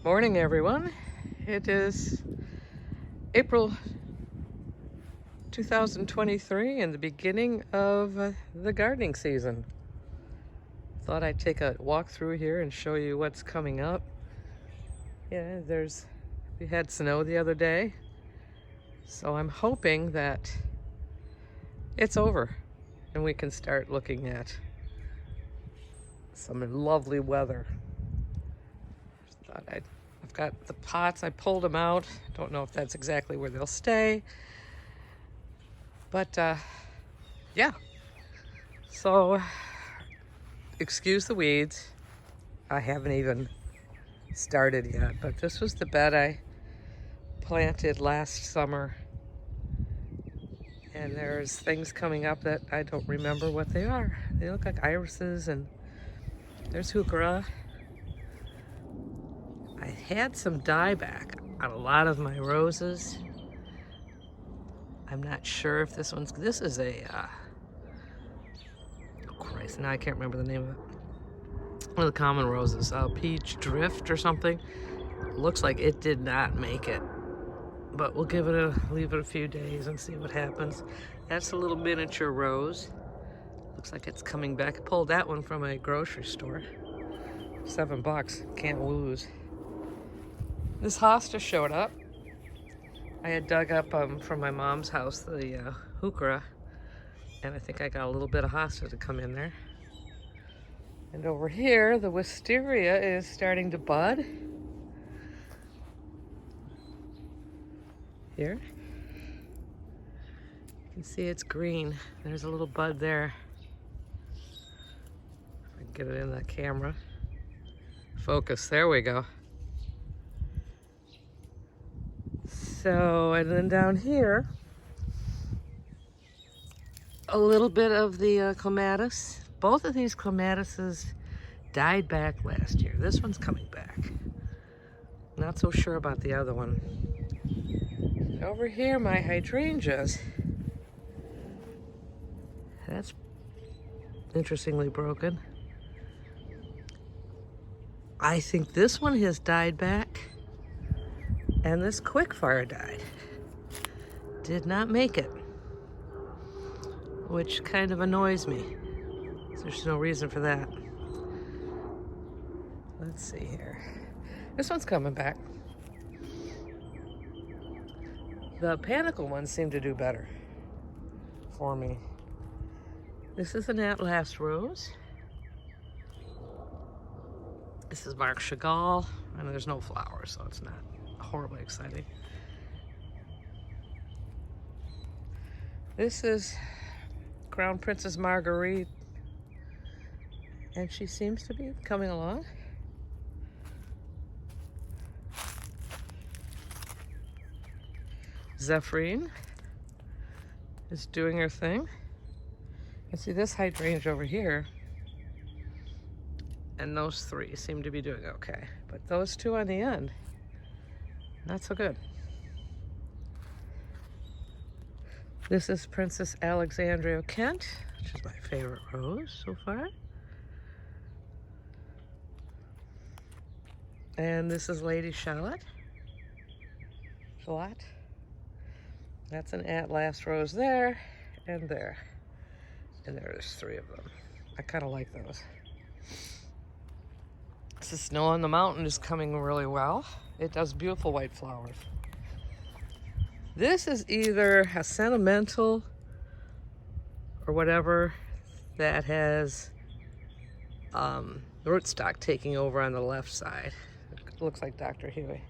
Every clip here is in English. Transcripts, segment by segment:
Morning, everyone. It is April 2023 and the beginning of the gardening season. Thought I'd take a walk through here and show you what's coming up. Yeah, we had snow the other day, so I'm hoping that it's over and we can start looking at some lovely weather. I've got the pots, I pulled them out. Don't know if that's exactly where they'll stay. But yeah, so excuse the weeds. I haven't even started yet, but this was the bed I planted last summer. And there's things coming up that I don't remember what they are. They look like irises, and there's heuchera. I had some dieback on a lot of my roses. I'm not sure if this is a, oh Christ, now I can't remember the name of it. One of the common roses, Peach Drift or something. Looks like it did not make it, but we'll leave it a few days and see what happens. That's a little miniature rose. Looks like it's coming back. I pulled that one from a grocery store. $7, can't lose. This hosta showed up. I had dug up from my mom's house the heuchera, and I think I got a little bit of hosta to come in there. And over here, the wisteria is starting to bud. Here. You can see it's green. There's a little bud there. If I can get it in the camera. Focus, there we go. So, and then down here, a little bit of the clematis. Both of these clematises died back last year. This one's coming back. Not so sure about the other one. Over here, my hydrangeas. That's interestingly broken. I think this one has died back. And this quickfire died. Did not make it. Which kind of annoys me. There's no reason for that. Let's see here. This one's coming back. The panicle ones seem to do better for me. This is an At-Last rose. This is Marc Chagall. I know there's no flowers, so it's not horribly exciting. This is Crown Princess Marguerite, and she seems to be coming along. Zephrine is doing her thing. And see this hydrangea over here, and those three seem to be doing okay, but those two on the end, not so good. This is Princess Alexandria Kent, which is my favorite rose so far. And this is Lady Charlotte. That's an At-Last rose there and there. And there's three of them. I kind of like those. The Snow on the Mountain is coming really well. It does beautiful white flowers. This is either a sentimental or whatever that has rootstock taking over on the left side. It looks like Dr. Huey.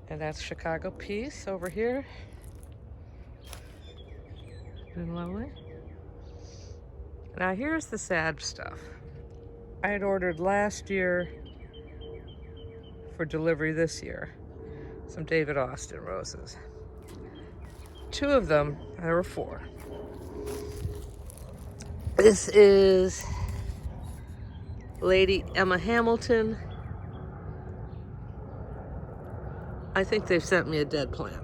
And that's Chicago Peace over here. Been lovely. Now here's the sad stuff. I had ordered last year for delivery this year some David Austin roses. Two of them, there were four. This is Lady Emma Hamilton. I think they've sent me a dead plant.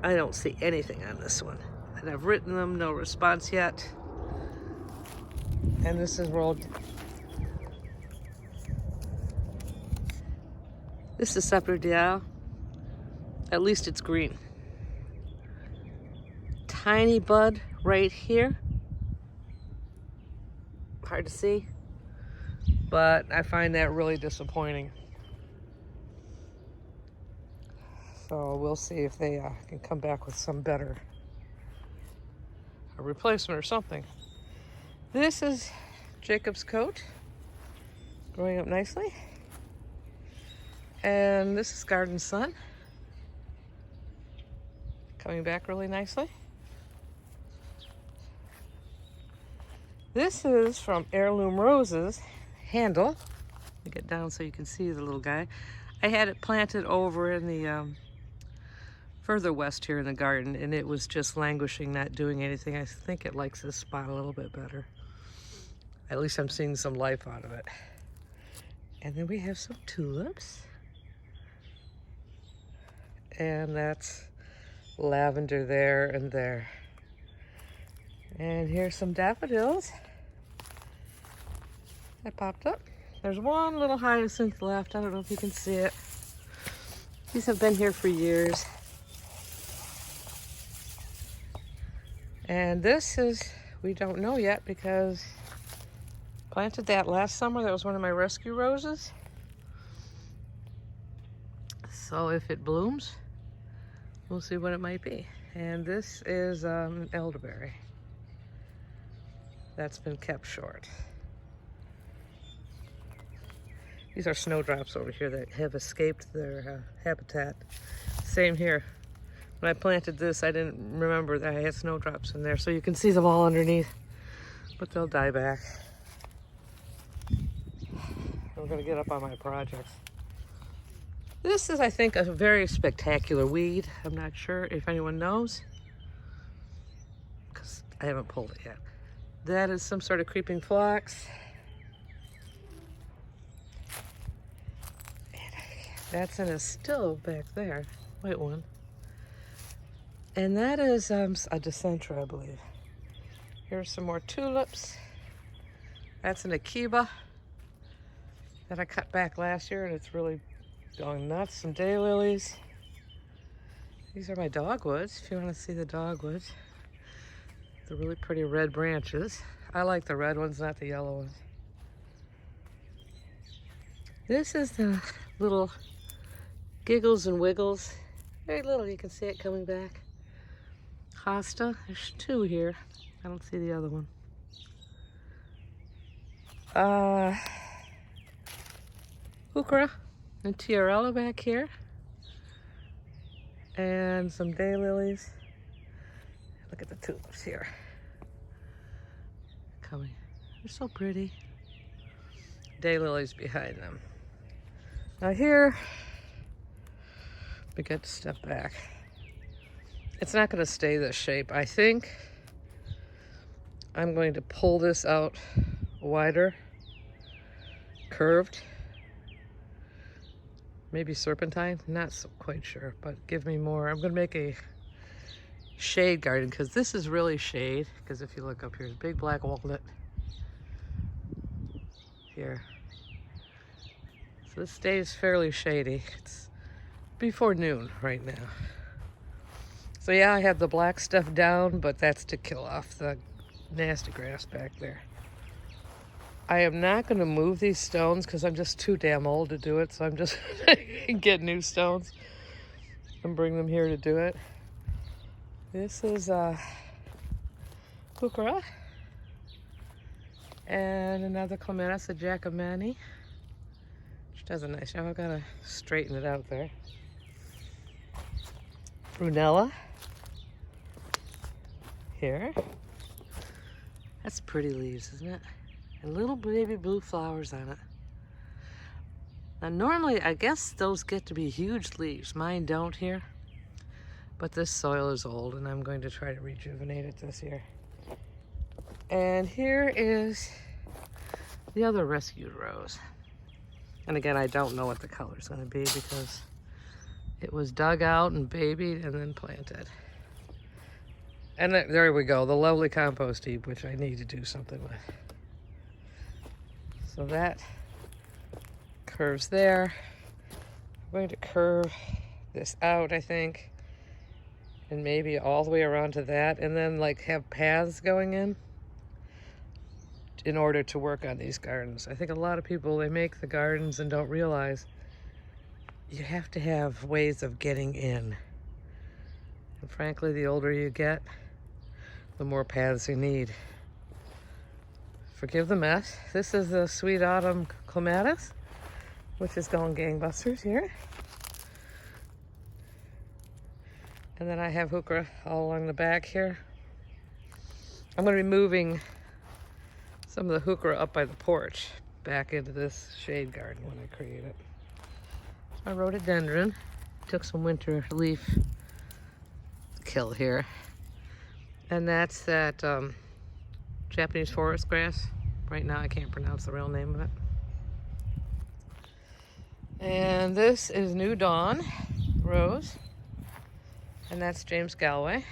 I don't see anything on this one. And I've written them, no response yet. And this is This is Sapeur Dial. At least it's green. Tiny bud right here. Hard to see, but I find that really disappointing. So we'll see if they can come back with some better, a replacement or something. This is Jacob's coat, growing up nicely. And this is Garden Sun, coming back really nicely. This is from Heirloom Roses, Handle. Let me get down so you can see the little guy. I had it planted over in the further west here in the garden, and it was just languishing, not doing anything. I think it likes this spot a little bit better. At least I'm seeing some life out of it. And then we have some tulips. And that's lavender there and there. And here's some daffodils that popped up. There's one little hyacinth left. I don't know if you can see it. These have been here for years. And this is, we don't know yet because planted that last summer. That was one of my rescue roses. So if it blooms, we'll see what it might be. And this is elderberry. That's been kept short. These are snowdrops over here that have escaped their habitat. Same here. When I planted this, I didn't remember that I had snowdrops in there, so you can see them all underneath, but they'll die back. I'm gonna get up on my projects. This is, I think, a very spectacular weed. I'm not sure if anyone knows, because I haven't pulled it yet. That is some sort of creeping phlox. That's in a still back there, white one. And that is a Dicentra, I believe. Here's some more tulips. That's an Akiba that I cut back last year, and it's really going nuts. Some daylilies. These are my dogwoods, if you want to see the dogwoods. The really pretty red branches. I like the red ones, not the yellow ones. This is the little Giggles and Wiggles. Very little, you can see it coming back. Hosta, there's two here. I don't see the other one. Heuchera and Tiarella back here. And some daylilies. Look at the tulips here. Coming. They're so pretty. Daylilies behind them. Now here, we got to step back. It's not going to stay this shape. I think I'm going to pull this out wider, curved, maybe serpentine, not so quite sure, but give me more. I'm going to make a shade garden because this is really shade, because if you look up here, big black walnut here. So this stays fairly shady. It's before noon right now. So yeah, I have the black stuff down, but that's to kill off the nasty grass back there. I am not going to move these stones because I'm just too damn old to do it. So I'm just get new stones and bring them here to do it. This is Heuchera and another clematis, a Jacomani, which does a nice job. I've got to straighten it out there. Brunella here. That's pretty leaves, isn't it? And little baby blue flowers on it. Now normally, I guess those get to be huge leaves. Mine don't here. But this soil is old and I'm going to try to rejuvenate it this year. And here is the other rescued rose. And again, I don't know what the color is going to be because it was dug out and babied and then planted. And there we go, the lovely compost heap, which I need to do something with. So that curves there. I'm going to curve this out, I think, and maybe all the way around to that, and then like have paths going in order to work on these gardens. I think a lot of people, they make the gardens and don't realize you have to have ways of getting in. And frankly, the older you get, the more paths you need. Forgive the mess. This is the Sweet Autumn Clematis, which is going gangbusters here. And then I have heuchera all along the back here. I'm going to be moving some of the heuchera up by the porch back into this shade garden when I create it. My rhododendron took some winter leaf kill here. And that's that Japanese forest grass. Right now I can't pronounce the real name of it. And this is New Dawn Rose. And that's James Galway.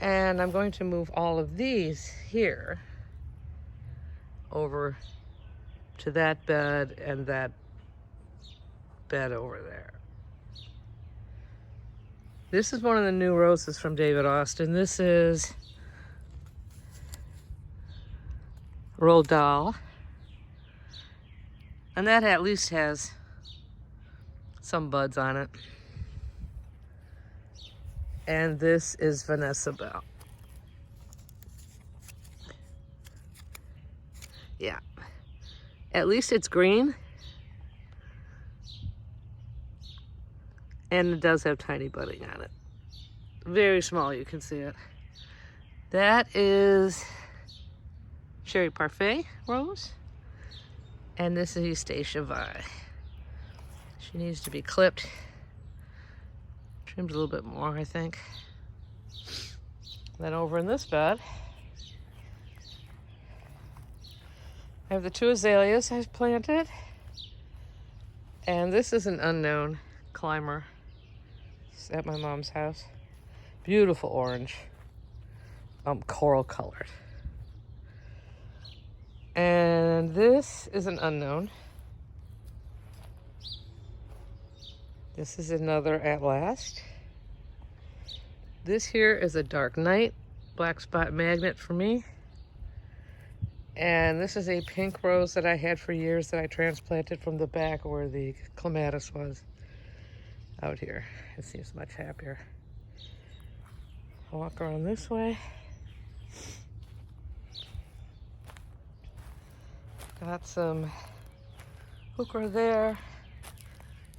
And I'm going to move all of these here over to that bed and that bed over there. This is one of the new roses from David Austin. This is Roald Dahl. And that at least has some buds on it. And this is Vanessa Bell. Yeah. At least it's green. And it does have tiny budding on it. Very small, you can see it. That is Cherry Parfait Rose. And this is Eustacia Vi. She needs to be clipped. Trimmed a little bit more, I think. Then over in this bed, I have the two azaleas I've planted. And this is an unknown climber. It's at my mom's house. Beautiful orange. Coral colored. And this is an unknown. This is another At Last. This here is a Dark Night, black spot magnet for me. And this is a pink rose that I had for years that I transplanted from the back where the clematis was. Out here, it seems much happier. I'll walk around this way. Got some heuchera there,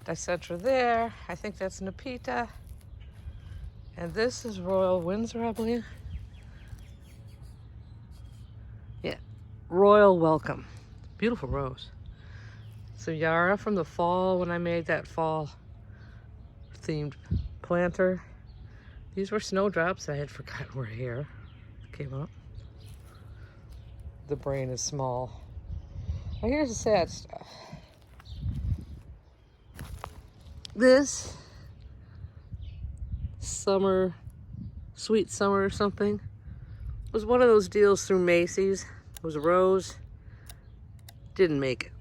dicentra there. I think that's Nepeta. And this is Royal Windsor, I believe. Yeah, Royal Welcome. Beautiful rose. So Yara from the fall, when I made that fall themed planter. These were snowdrops. I had forgotten were here. Came up. The brain is small. Now here's the sad stuff. This summer, sweet summer or something, was one of those deals through Macy's. It was a rose. Didn't make it.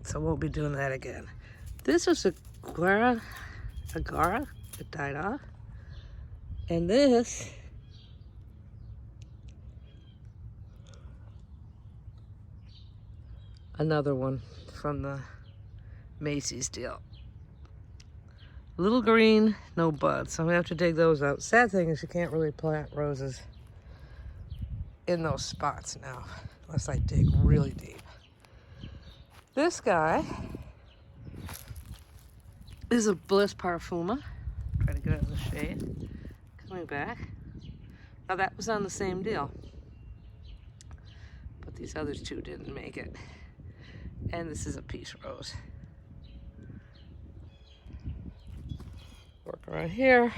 So I won't be doing that again. This was a Agara, it died off. And this another one from the Macy's deal. Little green, no buds. So I'm gonna have to dig those out. Sad thing is you can't really plant roses in those spots now, unless I dig really deep. This guy is a Bliss Parfuma. Try to get out of the shade. Coming back. Now that was on the same deal. But these others two didn't make it. And this is a peace rose. Work around here.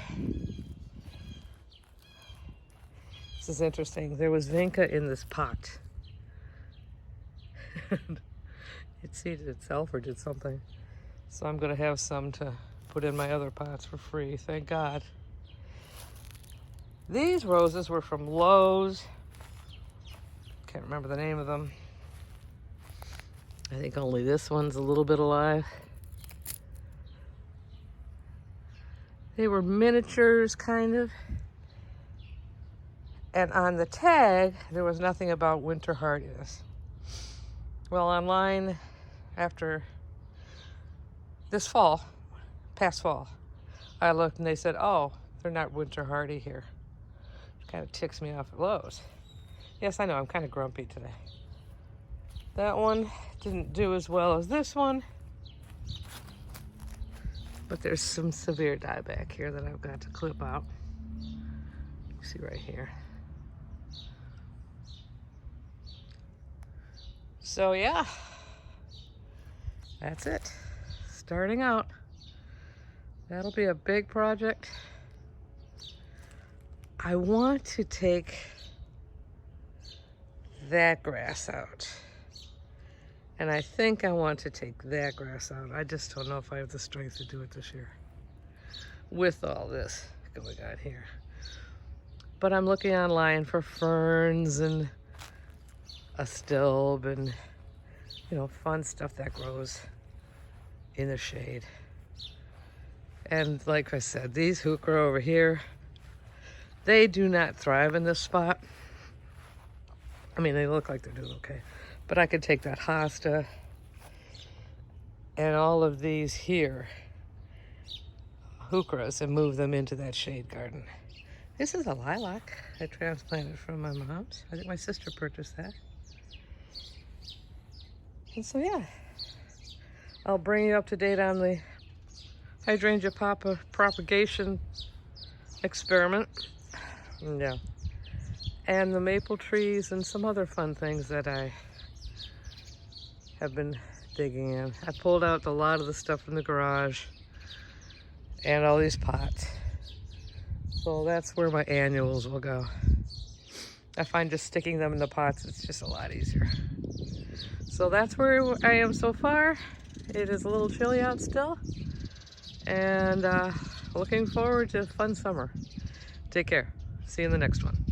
This is interesting. There was vinca in this pot. It seeded itself or did something. So I'm going to have some to put in my other pots for free, thank God. These roses were from Lowe's. Can't remember the name of them. I think only this one's a little bit alive. They were miniatures, kind of. And on the tag, there was nothing about winter hardiness. Well, online, after this fall, past fall, I looked and they said, oh, they're not winter hardy here. It kind of ticks me off at Lowe's. Yes, I know, I'm kind of grumpy today. That one didn't do as well as this one. But there's some severe dieback here that I've got to clip out. You see right here. So yeah, that's it. Starting out. That'll be a big project. I want to take that grass out. And I think I want to take that grass out. I just don't know if I have the strength to do it this year with all this going on here. But I'm looking online for ferns and astilbe and, you know, fun stuff that grows in the shade. And like I said, these heuchera over here, they do not thrive in this spot. I mean, they look like they're doing okay. But I could take that hosta and all of these here, heucheras, and move them into that shade garden. This is a lilac I transplanted from my mom's. I think my sister purchased that. And so yeah, I'll bring you up to date on the hydrangea propagation experiment. Yeah. And the maple trees and some other fun things that I have been digging in. I pulled out a lot of the stuff from the garage and all these pots. So that's where my annuals will go. I find just sticking them in the pots, it's just a lot easier. So that's where I am so far. It is a little chilly out still. And looking forward to a fun summer. Take care. See you in the next one.